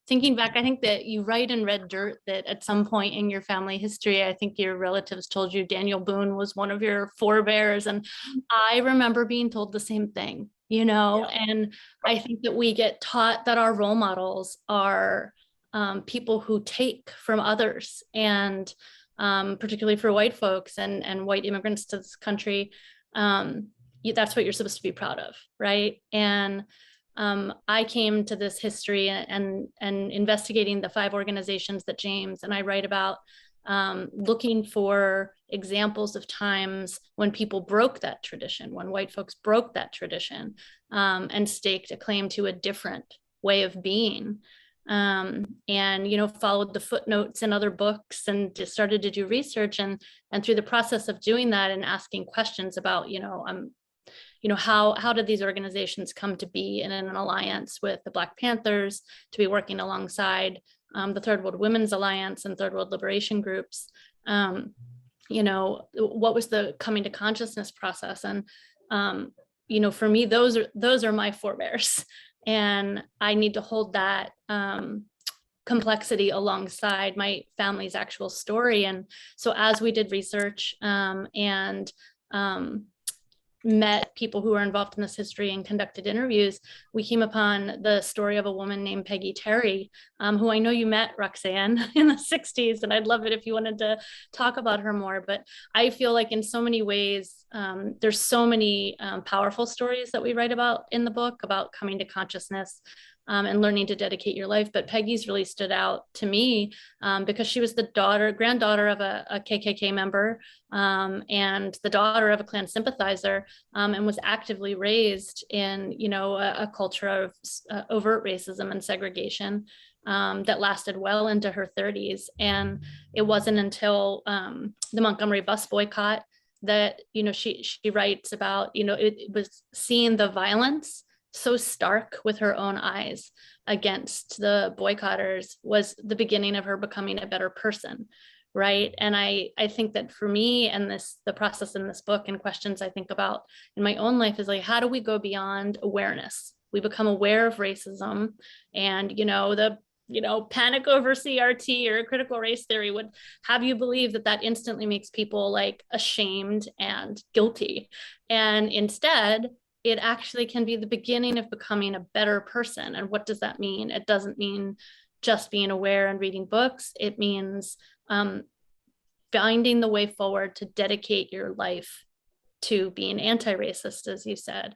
thinking back, I think that you write in Red Dirt that at some point in your family history, I think your relatives told you Daniel Boone was one of your forebears. And I remember being told the same thing, Yeah. and I think that we get taught that our role models are people who take from others. And particularly for white folks and white immigrants to this country, that's what you're supposed to be proud of, right? And I came to this history and investigating the 5 organizations that James and I write about, looking for examples of times when people broke that tradition, when white folks broke that tradition, and staked a claim to a different way of being. And followed the footnotes in other books and just started to do research, and through the process of doing that and asking questions about how did these organizations come to be in an alliance with the Black Panthers, to be working alongside the Third World Women's Alliance and Third World Liberation groups. What was the coming to consciousness process? And for me, those are my forebears, and I need to hold that complexity alongside my family's actual story. And so as we did research and met people who were involved in this history and conducted interviews, we came upon the story of a woman named Peggy Terry, who I know you met, Roxanne, in the 60s. And I'd love it if you wanted to talk about her more. But I feel like in so many ways, there's so many powerful stories that we write about in the book about coming to consciousness, and learning to dedicate your life. But Peggy's really stood out to me because she was the granddaughter of a KKK member, and the daughter of a Klan sympathizer, and was actively raised in, a culture of overt racism and segregation that lasted well into her 30s. And it wasn't until the Montgomery bus boycott that, she writes about, it was seeing the violence so stark with her own eyes against the boycotters was the beginning of her becoming a better person, right? And I think that for me, and the process in this book and questions I think about in my own life is like, how do we go beyond awareness? We become aware of racism, and the panic over CRT or critical race theory would have you believe that instantly makes people like ashamed and guilty. And instead, it actually can be the beginning of becoming a better person. And what does that mean? It doesn't mean just being aware and reading books. It means finding the way forward to dedicate your life to being anti-racist, as you said,